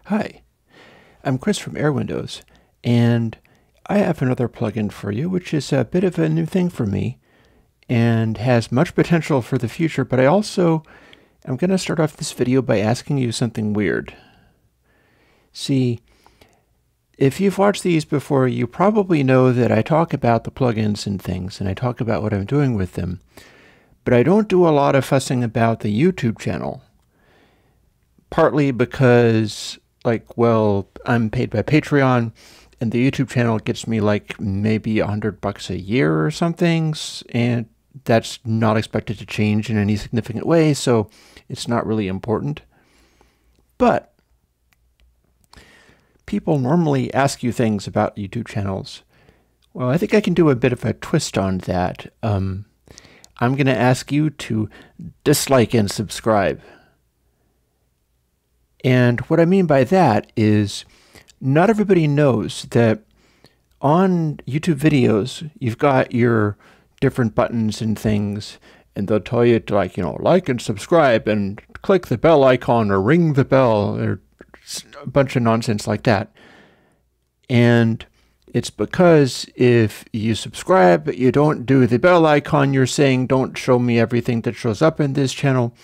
Hi, I'm Chris from Airwindows, and I have another plugin for you, which is a bit of a new thing for me and has much potential for the future, but I also am going to start off this video by asking you something weird. See, if you've watched these before, you probably know that I talk about the plugins and things, and I talk about what I'm doing with them, but I don't do a lot of fussing about the YouTube channel, partly because I'm paid by Patreon, and the YouTube channel gets me like maybe $100 a year or something, and that's not expected to change in any significant way, so it's not really important. But people normally ask you things about YouTube channels. Well, I think I can do a bit of a twist on that. I'm going to ask you to dislike and subscribe. And what I mean by that is not everybody knows that on YouTube videos, you've got your different buttons and things, and they'll tell you to like and subscribe and click the bell icon or ring the bell or a bunch of nonsense like that. And it's because if you subscribe but you don't do the bell icon, you're saying don't show me everything that shows up in this channel.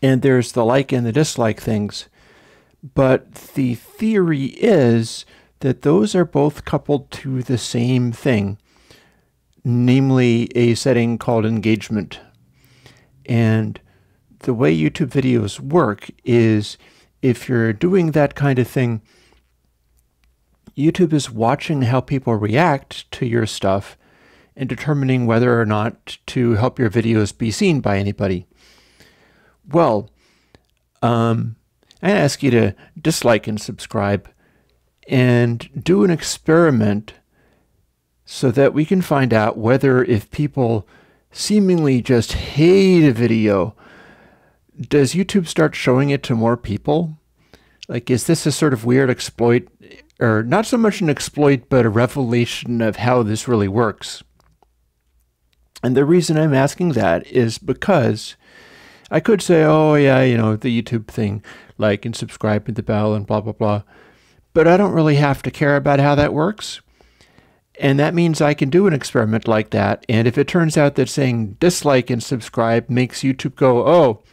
And there's the like and the dislike things. But the theory is that those are both coupled to the same thing, namely a setting called engagement. And the way YouTube videos work is if you're doing that kind of thing, YouTube is watching how people react to your stuff and determining whether or not to help your videos be seen by anybody. Well, I ask you to dislike and subscribe and do an experiment so that we can find out whether if people seemingly just hate a video, does YouTube start showing it to more people? Like, is this a sort of weird exploit, or not so much an exploit, but a revelation of how this really works? And the reason I'm asking that is because I could say, oh yeah, the YouTube thing, like and subscribe and the bell and blah, blah, blah. But I don't really have to care about how that works. And that means I can do an experiment like that. And if it turns out that saying dislike and subscribe makes YouTube go, oh,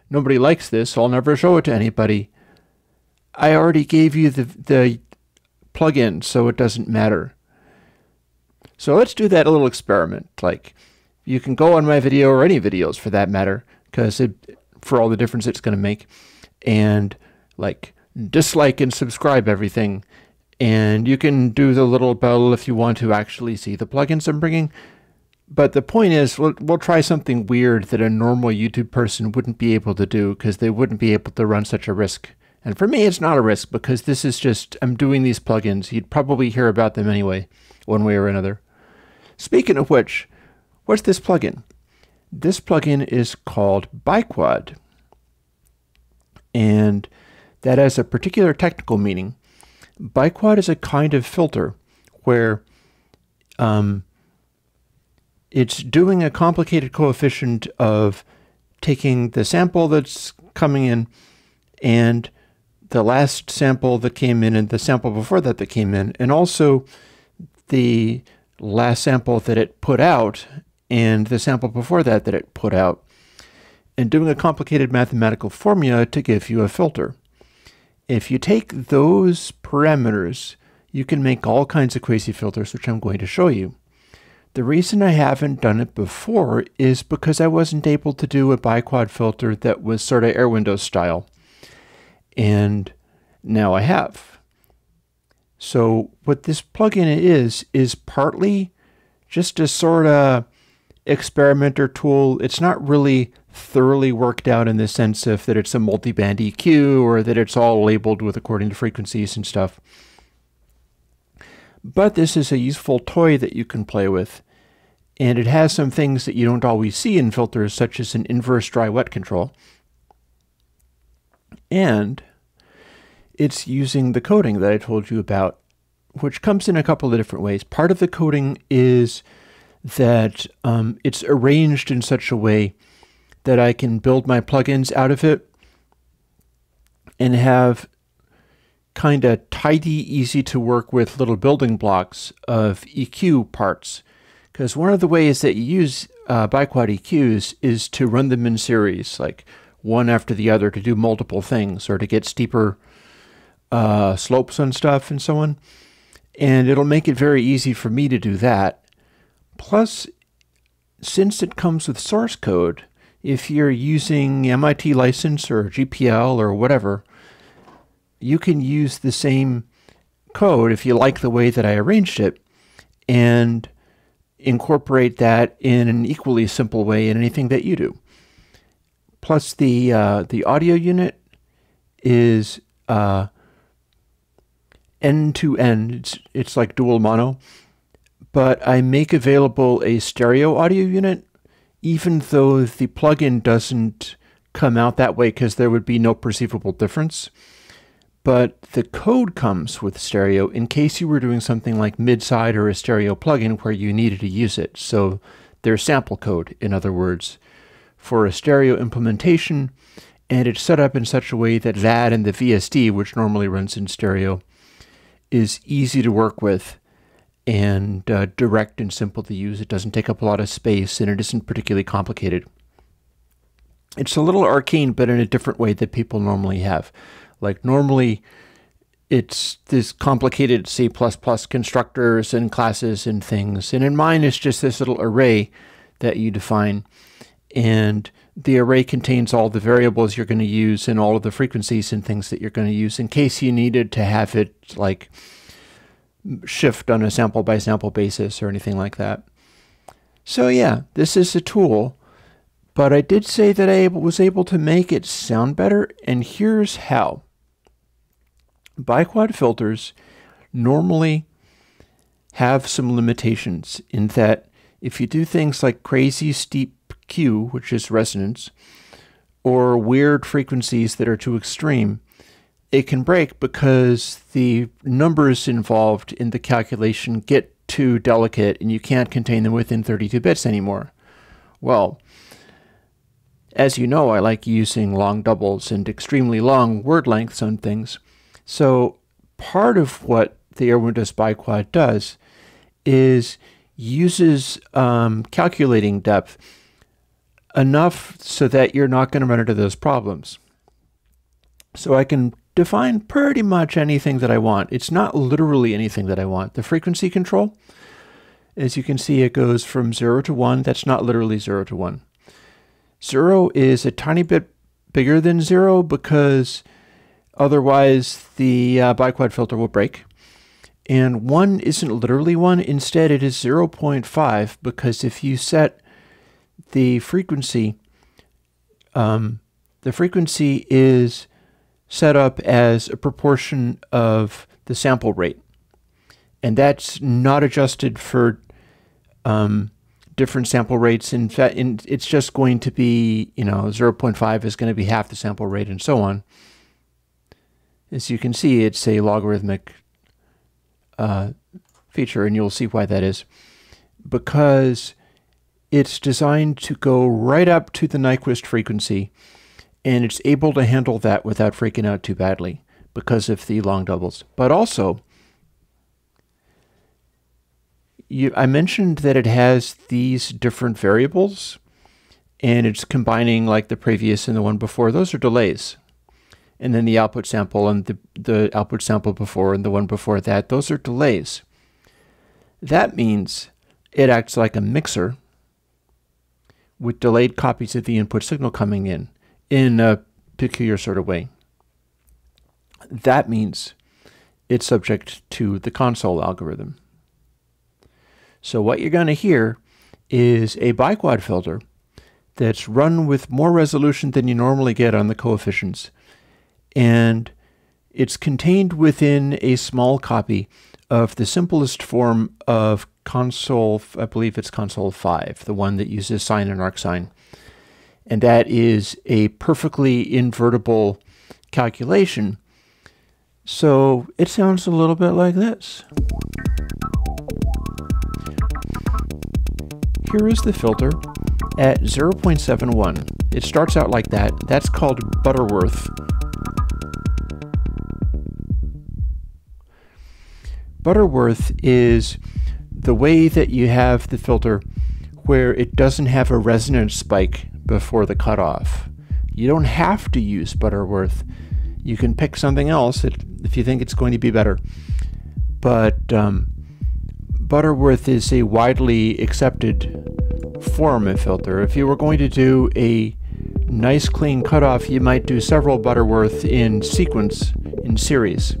nobody likes this, so I'll never show it to anybody, I already gave you the plugin, so it doesn't matter. So let's do that little experiment. Like, you can go on my video, or any videos for that matter, because for all the difference it's going to make, and like dislike and subscribe everything, and you can do the little bell if you want to actually see the plugins I'm bringing. But the point is, we'll try something weird that a normal YouTube person wouldn't be able to do, because they wouldn't be able to run such a risk. And for me, it's not a risk, because this is just, I'm doing these plugins. You'd probably hear about them anyway, one way or another. Speaking of which, what's this plugin? This plugin is called Biquad, and that has a particular technical meaning. Biquad is a kind of filter where it's doing a complicated coefficient of taking the sample that's coming in and the last sample that came in and the sample before that came in, and also the last sample that it put out and the sample before that it put out, and doing a complicated mathematical formula to give you a filter. If you take those parameters, you can make all kinds of crazy filters, which I'm going to show you. The reason I haven't done it before is because I wasn't able to do a biquad filter that was sort of Airwindows style, and now I have. So what this plugin is partly just a sort of experimenter tool. It's not really thoroughly worked out in the sense of that it's a multi-band EQ or that it's all labeled with according to frequencies and stuff. But this is a useful toy that you can play with, and it has some things that you don't always see in filters, such as an inverse dry-wet control. And it's using the coding that I told you about, which comes in a couple of different ways. Part of the coding is that it's arranged in such a way that I can build my plugins out of it. and have kind of tidy, easy to work with little building blocks of EQ parts. Because one of the ways that you use biquad EQs is to run them in series, like one after the other, to do multiple things or to get steeper slopes on stuff and so on. And it'll make it very easy for me to do that. Plus, since it comes with source code, if you're using MIT license or GPL or whatever, you can use the same code if you like the way that I arranged it and incorporate that in an equally simple way in anything that you do. Plus, the audio unit is end-to-end. It's like dual mono, but I make available a stereo audio unit, even though the plugin doesn't come out that way because there would be no perceivable difference. But the code comes with stereo in case you were doing something like mid-side or a stereo plugin where you needed to use it. So there's sample code, in other words, for a stereo implementation, and it's set up in such a way that that and the VST, which normally runs in stereo, is easy to work with and direct and simple to use. It doesn't take up a lot of space, and it isn't particularly complicated. It's a little arcane, but in a different way that people normally have. Like normally, it's this complicated C++ constructors and classes and things. And in mine, it's just this little array that you define. And the array contains all the variables you're going to use and all of the frequencies and things that you're going to use in case you needed to have it like shift on a sample by sample basis or anything like that. So yeah, this is a tool, but I did say that I was able to make it sound better, and here's how. Biquad filters normally have some limitations in that if you do things like crazy steep Q, which is resonance, or weird frequencies that are too extreme, it can break because the numbers involved in the calculation get too delicate and you can't contain them within 32 bits anymore. Well, as you know, I like using long doubles and extremely long word lengths on things. So part of what the Airwindows Biquad does is uses calculating depth enough so that you're not going to run into those problems. So I can define pretty much anything that I want. It's not literally anything that I want. The frequency control, as you can see, it goes from 0 to 1. That's not literally 0 to 1. 0 is a tiny bit bigger than 0 because otherwise the biquad filter will break. And 1 isn't literally 1. Instead, it is 0.5 because if you set the frequency is set up as a proportion of the sample rate. And that's not adjusted for different sample rates. In fact, it's just going to be, 0.5 is going to be half the sample rate and so on. As you can see, it's a logarithmic feature, and you'll see why that is. Because it's designed to go right up to the Nyquist frequency, and it's able to handle that without freaking out too badly because of the long doubles. But also, I mentioned that it has these different variables, and it's combining like the previous and the one before. Those are delays. And then the output sample and the output sample before and the one before that, those are delays. That means it acts like a mixer with delayed copies of the input signal coming in a peculiar sort of way. That means it's subject to the console algorithm. So what you're going to hear is a biquad filter that's run with more resolution than you normally get on the coefficients. And it's contained within a small copy of the simplest form of console, I believe it's console 5, the one that uses sine and arcsine. And that is a perfectly invertible calculation. So it sounds a little bit like this. Here is the filter at 0.71. It starts out like that. That's called Butterworth. Butterworth is the way that you have the filter where it doesn't have a resonance spike before the cutoff. You don't have to use Butterworth. You can pick something else if you think it's going to be better. But Butterworth is a widely accepted form of filter. If you were going to do a nice clean cutoff, you might do several Butterworth in sequence, in series.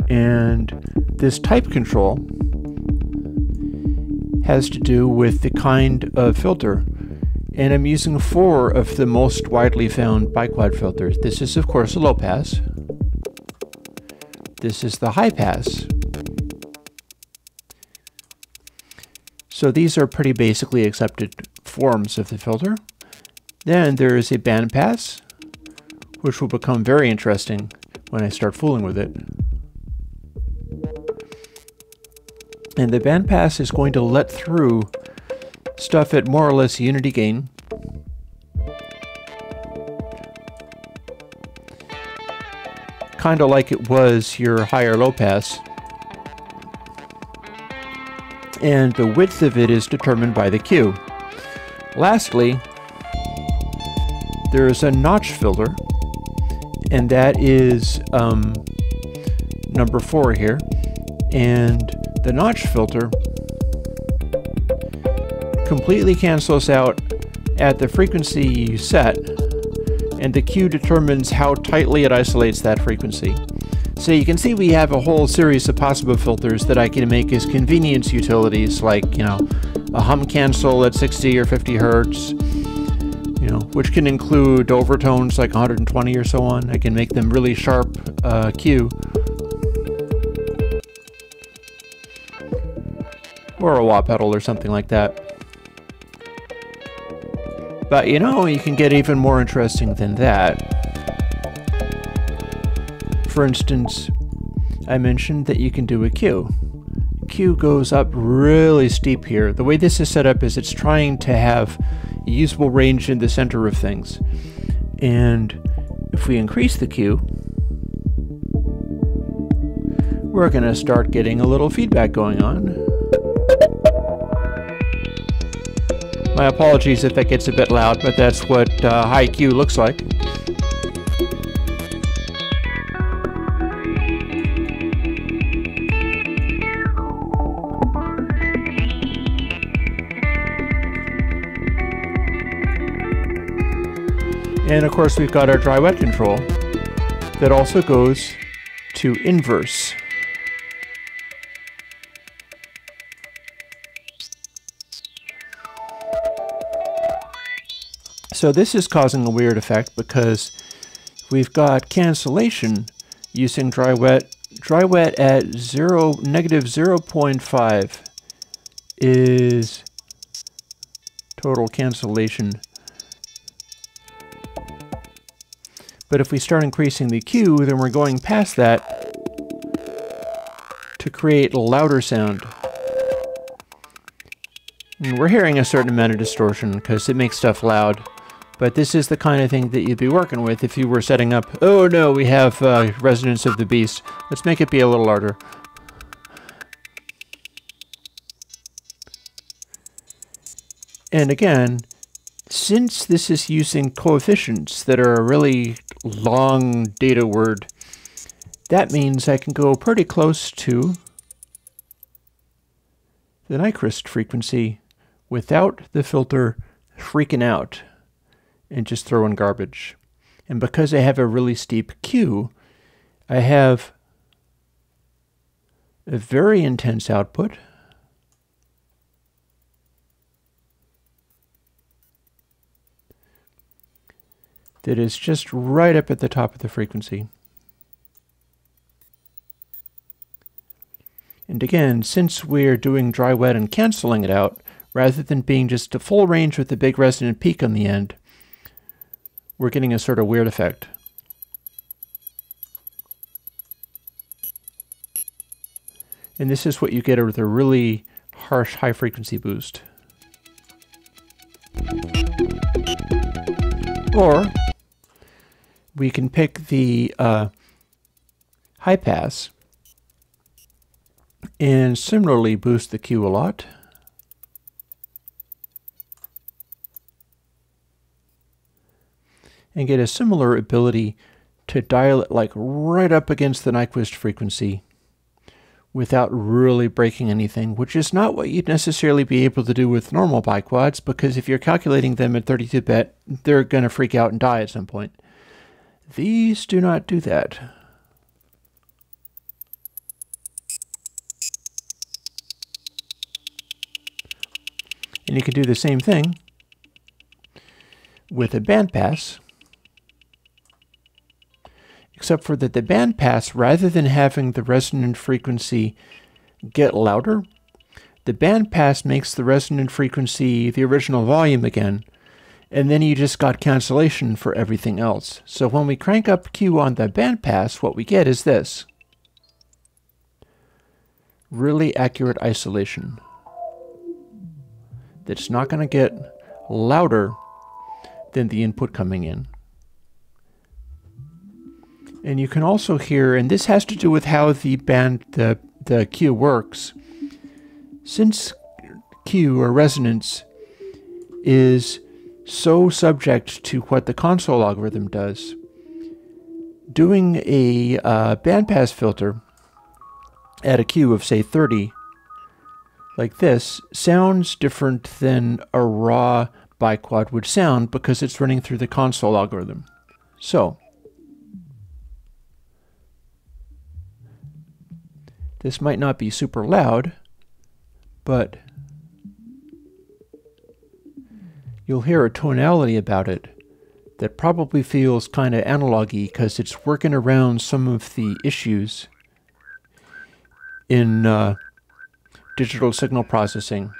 And this type control has to do with the kind of filter. And I'm using 4 of the most widely found biquad filters. This is, of course, a low pass. This is the high pass. So these are pretty basically accepted forms of the filter. Then there is a bandpass, which will become very interesting when I start fooling with it. And the bandpass is going to let through stuff at more or less unity gain. Kind of like it was your higher low pass. And the width of it is determined by the Q. Lastly, there is a notch filter, and that is number 4 here. And the notch filter completely cancels out at the frequency you set, and the Q determines how tightly it isolates that frequency. So you can see we have a whole series of possible filters that I can make as convenience utilities, like, you know, a hum cancel at 60 or 50 hertz, you know, which can include overtones like 120 or so on. I can make them really sharp Q. Or a wah pedal or something like that. But you know, you can get even more interesting than that. For instance, I mentioned that you can do a Q. Q goes up really steep here. The way this is set up is it's trying to have a usable range in the center of things. And if we increase the Q, we're going to start getting a little feedback going on. My apologies if that gets a bit loud, but that's what high Q looks like. And of course we've got our dry wet control that also goes to inverse. So this is causing a weird effect because we've got cancellation using dry wet. Dry wet at negative 0.5 is total cancellation. But if we start increasing the Q, then we're going past that to create a louder sound. And we're hearing a certain amount of distortion because it makes stuff loud. But this is the kind of thing that you'd be working with if you were setting up, oh no, we have resonance of the beast. Let's make it be a little louder. And again, since this is using coefficients that are a really long data word, that means I can go pretty close to the Nyquist frequency without the filter freaking out and just throwing garbage. And because I have a really steep Q, I have a very intense output. That is just right up at the top of the frequency. And again, since we're doing dry wet and canceling it out, rather than being just a full range with a big resonant peak on the end, we're getting a sort of weird effect. And this is what you get with a really harsh high frequency boost. Or we can pick the high pass and similarly boost the Q a lot. And get a similar ability to dial it like right up against the Nyquist frequency without really breaking anything, which is not what you'd necessarily be able to do with normal biquads, because if you're calculating them at 32-bit, they're going to freak out and die at some point. These do not do that. And you can do the same thing with a bandpass, except for that the bandpass, rather than having the resonant frequency get louder, the bandpass makes the resonant frequency the original volume again, and then you just got cancellation for everything else. So when we crank up Q on the bandpass, what we get is this. Really accurate isolation. That's not going to get louder than the input coming in. And you can also hear, and this has to do with how the Q works. Since Q, or resonance, is so subject to what the console algorithm does, doing a bandpass filter at a Q of, say, 30, like this, sounds different than a raw biquad would sound because it's running through the console algorithm. So, this might not be super loud, but you'll hear a tonality about it that probably feels kind of analog-y because it's working around some of the issues in digital signal processing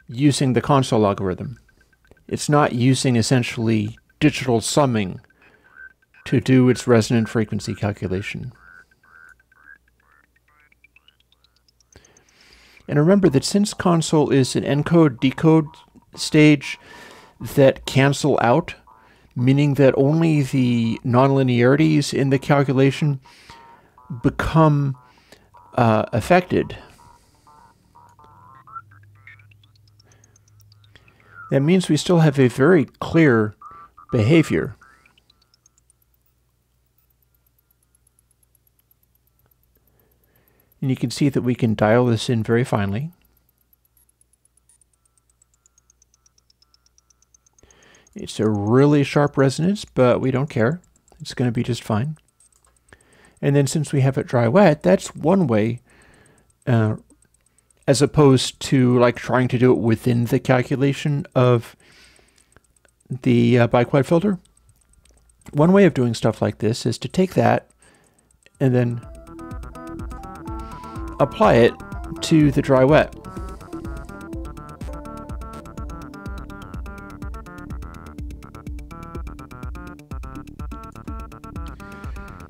using the console algorithm. It's not using essentially digital summing to do its resonant frequency calculation. And remember that since console is an encode-decode stage that cancel out, meaning that only the nonlinearities in the calculation become affected, that means we still have a very clear behavior. And you can see that we can dial this in very finely. It's a really sharp resonance, but we don't care. It's going to be just fine. And then since we have it dry wet, that's one way, as opposed to like trying to do it within the calculation of the biquad filter. One way of doing stuff like this is to take that and then apply it to the dry wet.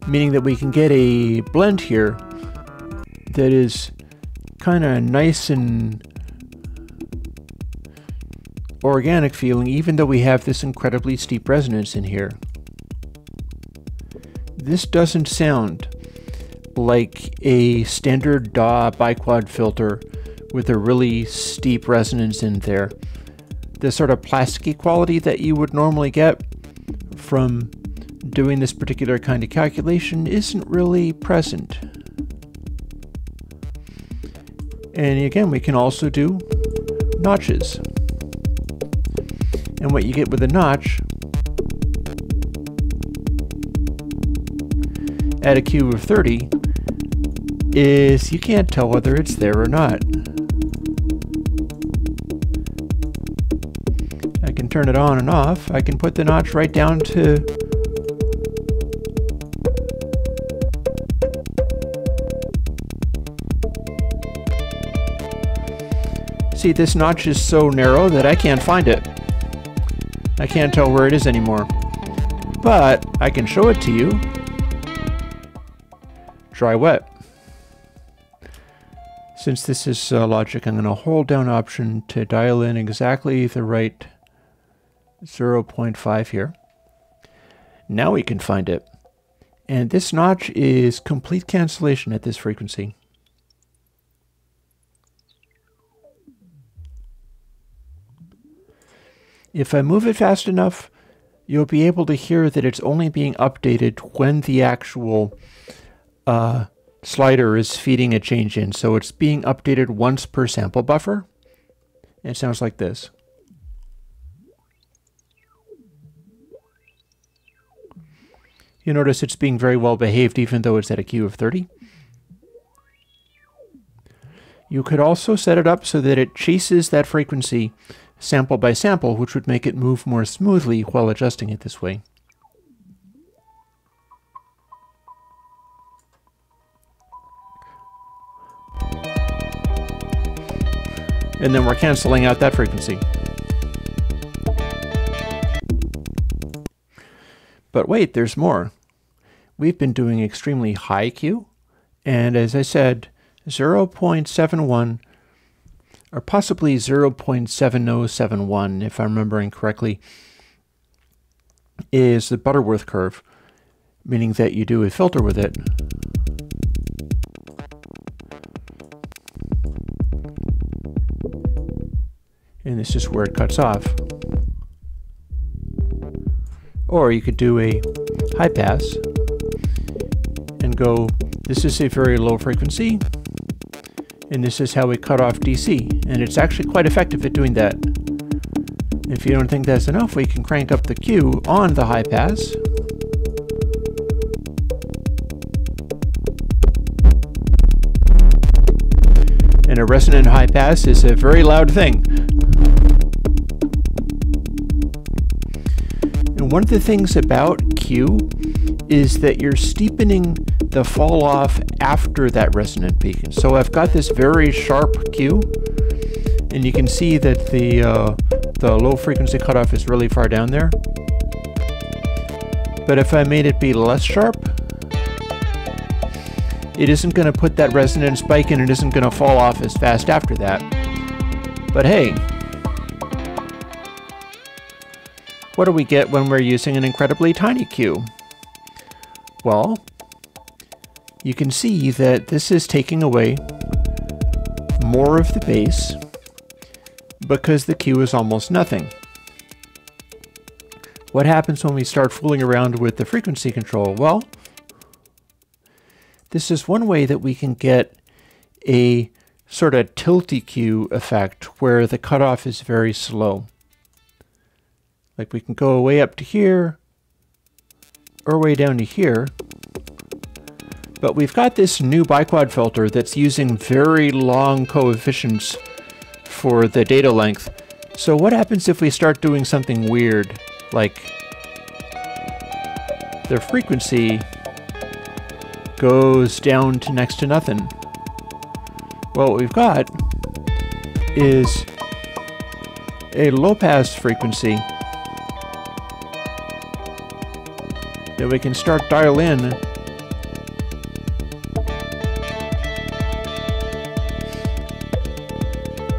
Meaning that we can get a blend here that is kind of nice and organic feeling, even though we have this incredibly steep resonance in here. This doesn't sound like a standard DAW biquad filter with a really steep resonance in there. The sort of plasticky quality that you would normally get from doing this particular kind of calculation isn't really present. And again, we can also do notches. And what you get with a notch at a Q of 30 is you can't tell whether it's there or not. I can turn it on and off. I can put the notch right down to see, this notch is so narrow that I can't find it. I can't tell where it is anymore. But I can show it to you. Dry wet. Since this is logic, I'm going to hold down Option to dial in exactly the right 0.5 here. Now we can find it. And this notch is complete cancellation at this frequency. If I move it fast enough, you'll be able to hear that it's only being updated when the actual slider is feeding a change in. So it's being updated once per sample buffer. It sounds like this. You notice it's being very well behaved even though it's at a Q of 30. You could also set it up so that it chases that frequency sample by sample, which would make it move more smoothly while adjusting it this way. And then we're canceling out that frequency. But wait, there's more. We've been doing extremely high Q, and as I said, 0.71 or possibly 0.7071, if I'm remembering correctly, is the Butterworth curve, meaning that you do a filter with it. And this is where it cuts off. Or you could do a high pass and go, this is a very low frequency, and this is how we cut off DC. And it's actually quite effective at doing that. If you don't think that's enough, we can crank up the Q on the high pass. And a resonant high pass is a very loud thing. And one of the things about Q is that you're steepening the fall off after that resonant peak. So I've got this very sharp Q, and you can see that the low frequency cutoff is really far down there. But if I made it be less sharp, it isn't going to put that resonant spike in, and it isn't going to fall off as fast after that. But hey, what do we get when we're using an incredibly tiny Q? Well, you can see that this is taking away more of the bass because the Q is almost nothing. What happens when we start fooling around with the frequency control? Well, this is one way that we can get a sort of tilty Q effect where the cutoff is very slow. Like we can go way up to here or way down to here. But we've got this new biquad filter that's using very long coefficients for the data length. So what happens if we start doing something weird, like the frequency goes down to next to nothing? Well, what we've got is a low pass frequency that we can start dial in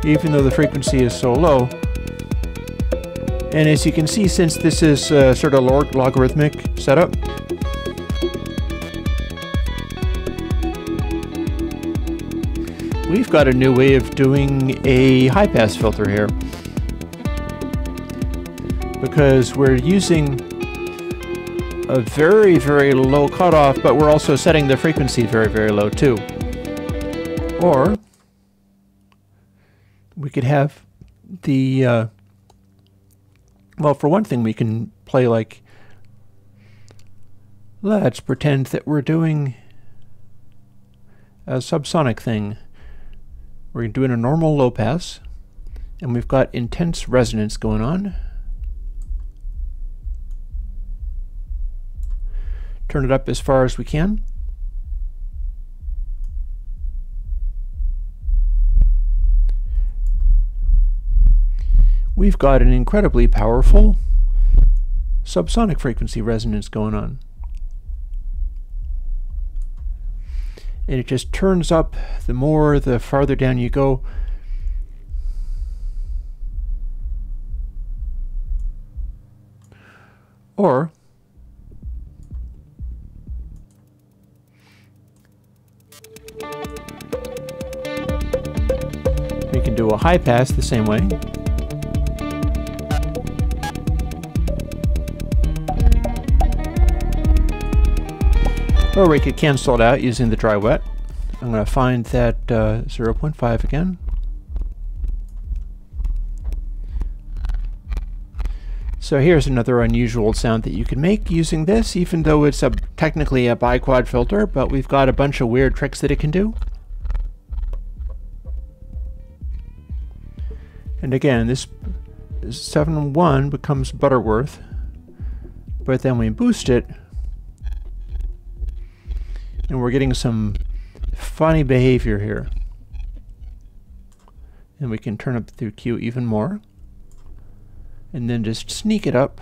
even though the frequency is so low. And as you can see, since this is sort of logarithmic setup, we've got a new way of doing a high pass filter here, because we're using a very, very low cutoff, but we're also setting the frequency very, very low too. Or we could have the, well, for one thing, we can play like, let's pretend that we're doing a subsonic thing. We're doing a normal low pass, and we've got intense resonance going on. Turn it up as far as we can. We've got an incredibly powerful subsonic frequency resonance going on. And it just turns up the farther down you go. Or we can do a high pass the same way. Or we could cancel it out using the dry wet. I'm going to find that 0.5 again. So here's another unusual sound that you can make using this, even though it's technically a biquad filter, but we've got a bunch of weird tricks that it can do. And again, this 7.1 becomes Butterworth, but then we boost it, and we're getting some funny behavior here. And we can turn up the Q even more, and then just sneak it up.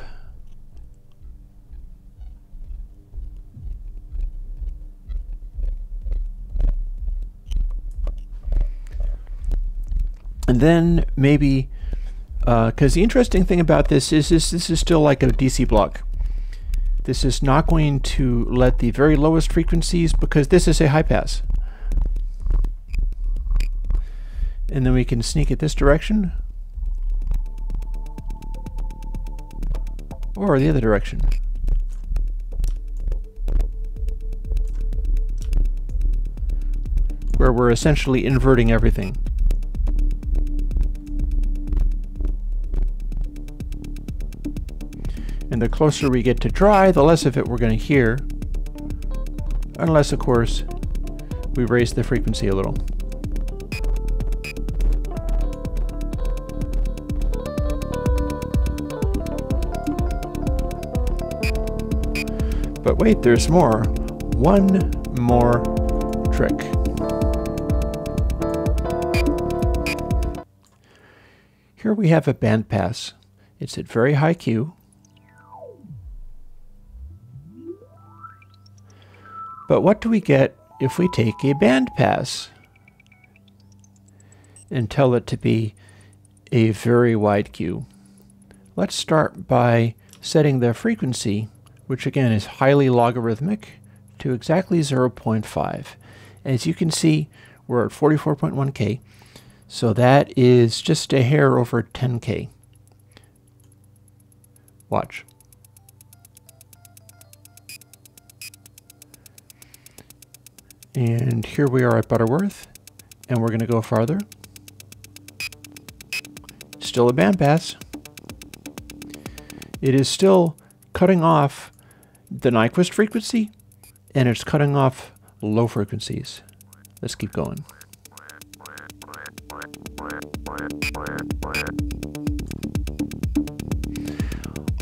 And then maybe, because the interesting thing about this is this is still like a DC block. This is not going to let the very lowest frequencies, because this is a high pass. And then we can sneak it this direction, or the other direction. Where we're essentially inverting everything. And the closer we get to dry, the less of it we're going to hear. Unless, of course, we raise the frequency a little. But wait, there's more. One more trick. Here we have a bandpass. It's at very high Q. But what do we get if we take a bandpass and tell it to be a very wide Q? Let's start by setting the frequency, which again is highly logarithmic, to exactly 0.5. As you can see, we're at 44.1K, so that is just a hair over 10K. Watch. And here we are at Butterworth, and we're going to go farther. Still a bandpass. It is still cutting off the Nyquist frequency, and it's cutting off low frequencies. Let's keep going.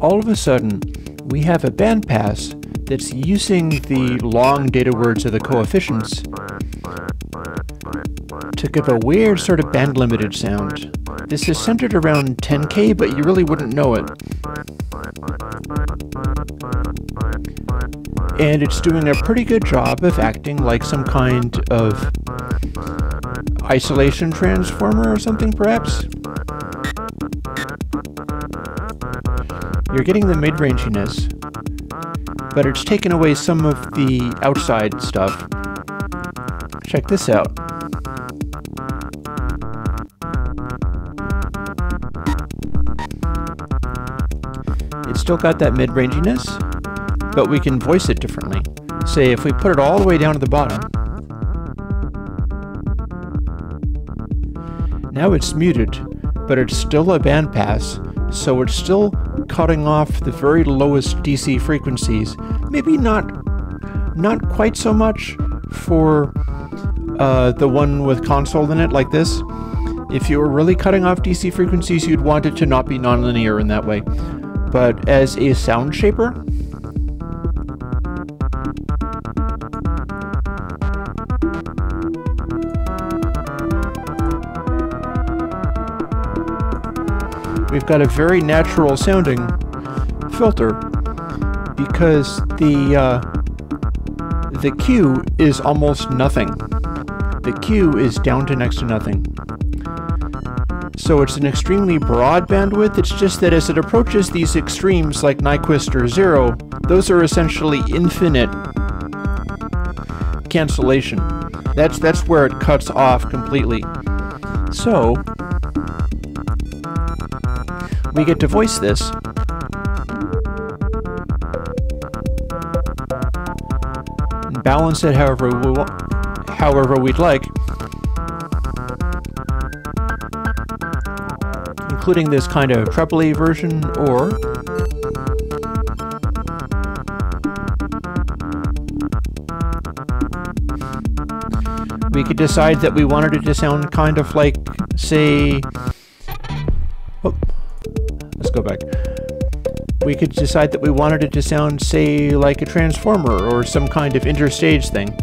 All of a sudden, we have a bandpass that's using the long data words of the coefficients to give a weird sort of band-limited sound. This is centered around 10K, but you really wouldn't know it. And it's doing a pretty good job of acting like some kind of isolation transformer or something, perhaps. You're getting the mid-ranginess, but it's taken away some of the outside stuff. Check this out. It's still got that mid-ranginess, but we can voice it differently. Say, if we put it all the way down to the bottom, now it's muted, but it's still a bandpass, so it's still cutting off the very lowest DC frequencies. Maybe not quite so much for the one with console in it, like this. If you were really cutting off DC frequencies, you'd want it to not be nonlinear in that way. But as a sound shaper, we've got a very natural sounding filter, because the Q is almost nothing. The Q is down to next to nothing. So it's an extremely broad bandwidth. It's just that as it approaches these extremes like Nyquist or 0, those are essentially infinite cancellation. That's where it cuts off completely. So we get to voice this. balance it however we'd like, including this kind of trebly version, or we could decide that we wanted it to sound kind of like, say, let's go back. We could decide that we wanted it to sound, say, like a transformer or some kind of interstage thing.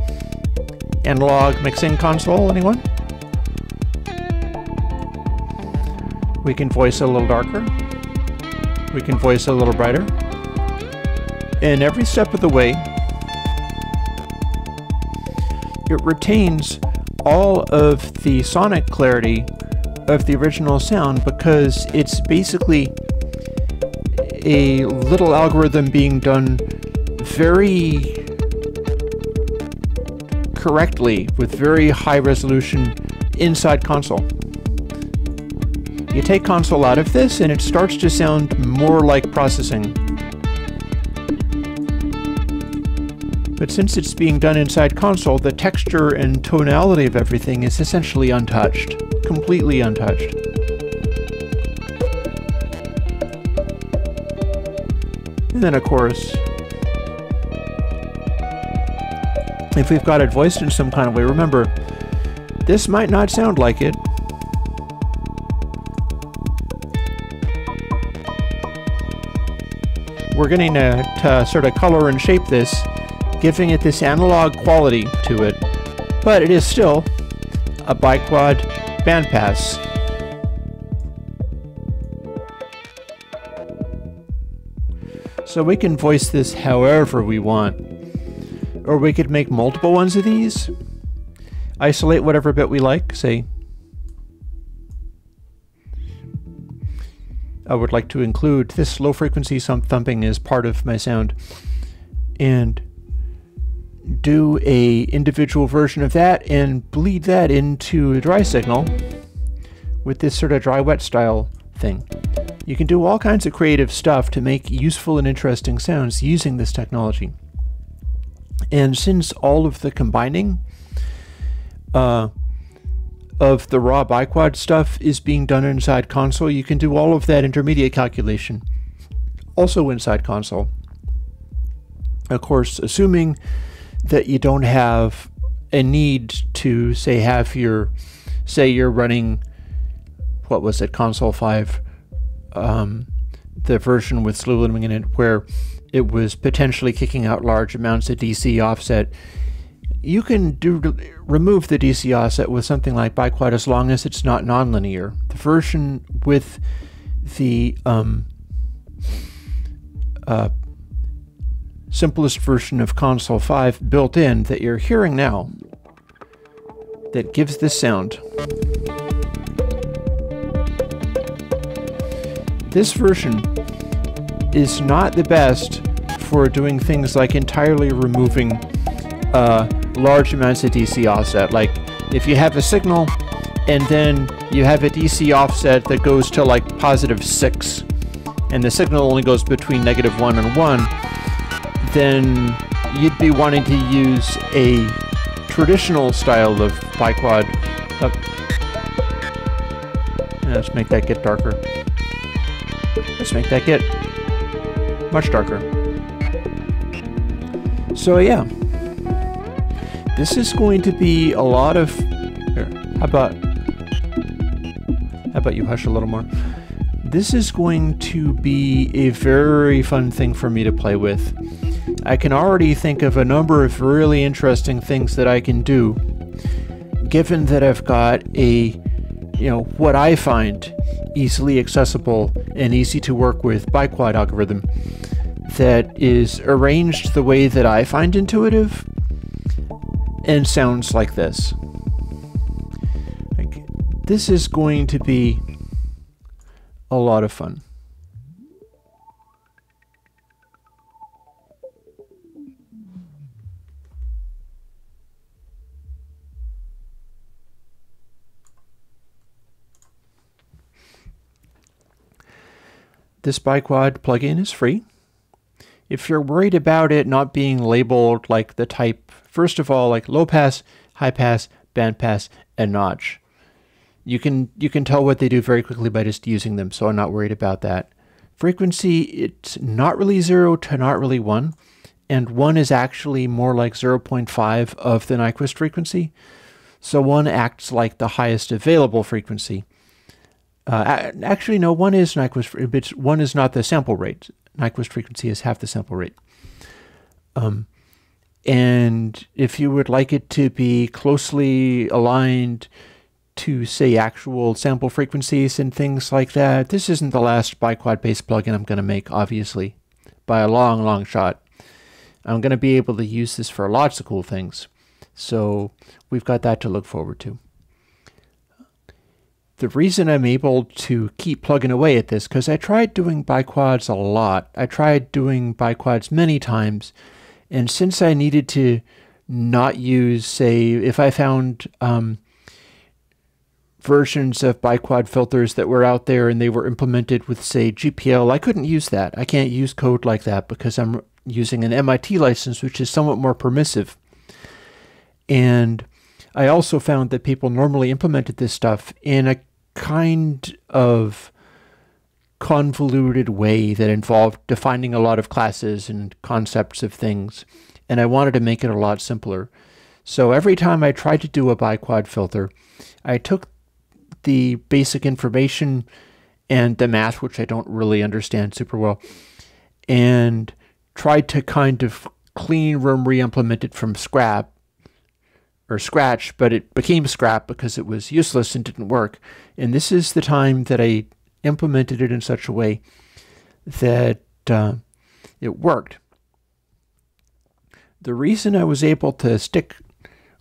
Analog mixing console, anyone? We can voice a little darker. We can voice a little brighter. And every step of the way, it retains all of the sonic clarity of the original sound, because it's basically a little algorithm being done very correctly with very high resolution inside console. You take console out of this and it starts to sound more like processing. But since it's being done inside console, the texture and tonality of everything is essentially untouched, completely untouched. And then, of course, if we've got it voiced in some kind of way, remember, this might not sound like it. We're getting to sort of color and shape this, giving it this analog quality to it, but it is still a biquad bandpass. So we can voice this however we want. Or we could make multiple ones of these, isolate whatever bit we like, say, I would like to include this low frequency thumping as part of my sound, and do a individual version of that and bleed that into a dry signal with this sort of dry wet style thing. You can do all kinds of creative stuff to make useful and interesting sounds using this technology. And since all of the combining of the raw biquad stuff is being done inside console, you can do all of that intermediate calculation also inside console. Of course, assuming that you don't have a need to, say, have your, say you're running, what was it, console 5, the version with slew limiting in it, where it was potentially kicking out large amounts of DC offset. You can remove the DC offset with something like biquad as long as it's not nonlinear. The version with the simplest version of console 5 built in that you're hearing now that gives this sound. This version is not the best for doing things like entirely removing large amounts of DC offset. Like if you have a signal and then you have a DC offset that goes to like +6 and the signal only goes between -1 and 1, then you'd be wanting to use a traditional style of biquad. Let's make that get darker. Let's make that get much darker. So yeah, this is going to be a lot of, here, how about you hush a little more? This is going to be a very fun thing for me to play with. I can already think of a number of really interesting things that I can do, given that I've got a, what I find easily accessible and easy to work with biquad algorithm that is arranged the way that I find intuitive and sounds like this. This is going to be a lot of fun. This biquad plugin is free. if you're worried about it not being labeled like the type, first of all, like low pass, high pass, bandpass, and notch, you can tell what they do very quickly by just using them, so I'm not worried about that. Frequency, it's not really 0 to not really 1, and 1 is actually more like 0.5 of the Nyquist frequency, so 1 acts like the highest available frequency. Actually, no, 1 is Nyquist, but 1 is not the sample rate. Nyquist frequency is half the sample rate. And if you would like it to be closely aligned to, say, actual sample frequencies and things like that, this isn't the last biquad-based plugin I'm going to make, obviously, by a long, long shot. I'm going to be able to use this for lots of cool things. So we've got that to look forward to. The reason I'm able to keep plugging away at this, because I tried doing biquads a lot. I tried doing biquads many times, and since I needed to not use, say, if I found versions of biquad filters that were out there and they were implemented with, say, GPL, I couldn't use that. I can't use code like that because I'm using an MIT license, which is somewhat more permissive. And I also found that people normally implemented this stuff in a kind of convoluted way that involved defining a lot of classes and concepts of things, and I wanted to make it a lot simpler. So every time I tried to do a biquad filter, I took the basic information and the math, which I don't really understand super well, and tried to kind of clean room re-implement it from scratch, but it became scrap because it was useless and didn't work. And this is the time that I implemented it in such a way that it worked. The reason I was able to stick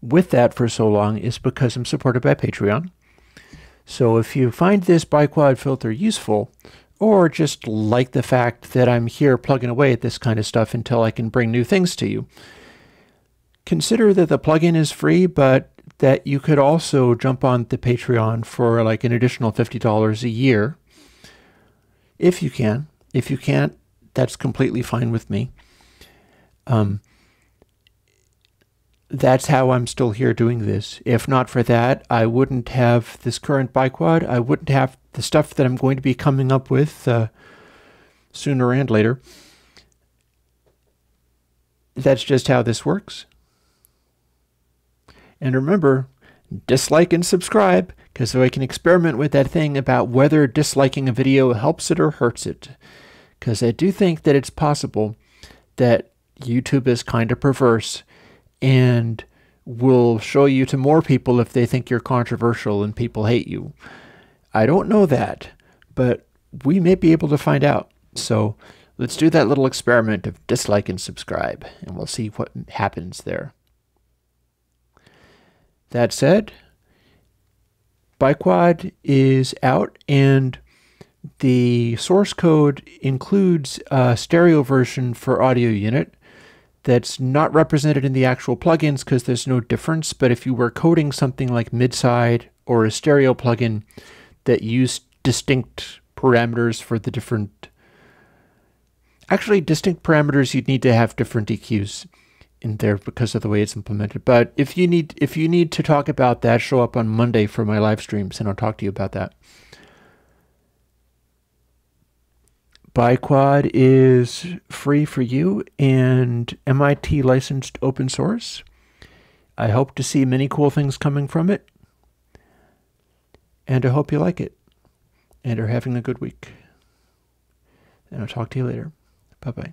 with that for so long is because I'm supported by Patreon. So if you find this biquad filter useful, or just like the fact that I'm here plugging away at this kind of stuff until I can bring new things to you, consider that the plugin is free, but that you could also jump on the Patreon for like an additional $50 a year, if you can. If you can't, that's completely fine with me. That's how I'm still here doing this. If not for that, I wouldn't have this current biquad. I wouldn't have the stuff that I'm going to be coming up with sooner and later. That's just how this works. And remember, dislike and subscribe, because so I can experiment with that thing about whether disliking a video helps it or hurts it. Because I do think that it's possible that YouTube is kind of perverse and will show you to more people if they think you're controversial and people hate you. I don't know that, but we may be able to find out. So let's do that little experiment of dislike and subscribe, and we'll see what happens there. That said, biquad is out, and the source code includes a stereo version for audio unit that's not represented in the actual plugins because there's no difference. But if you were coding something like midside or a stereo plugin that used distinct parameters for the different, actually distinct parameters, you'd need to have different EQs in there because of the way it's implemented. But if you need to talk about that, show up on Monday for my live streams and I'll talk to you about that. Biquad is free for you and MIT licensed open source. I hope to see many cool things coming from it. And I hope you like it and are having a good week. And I'll talk to you later. Bye-bye.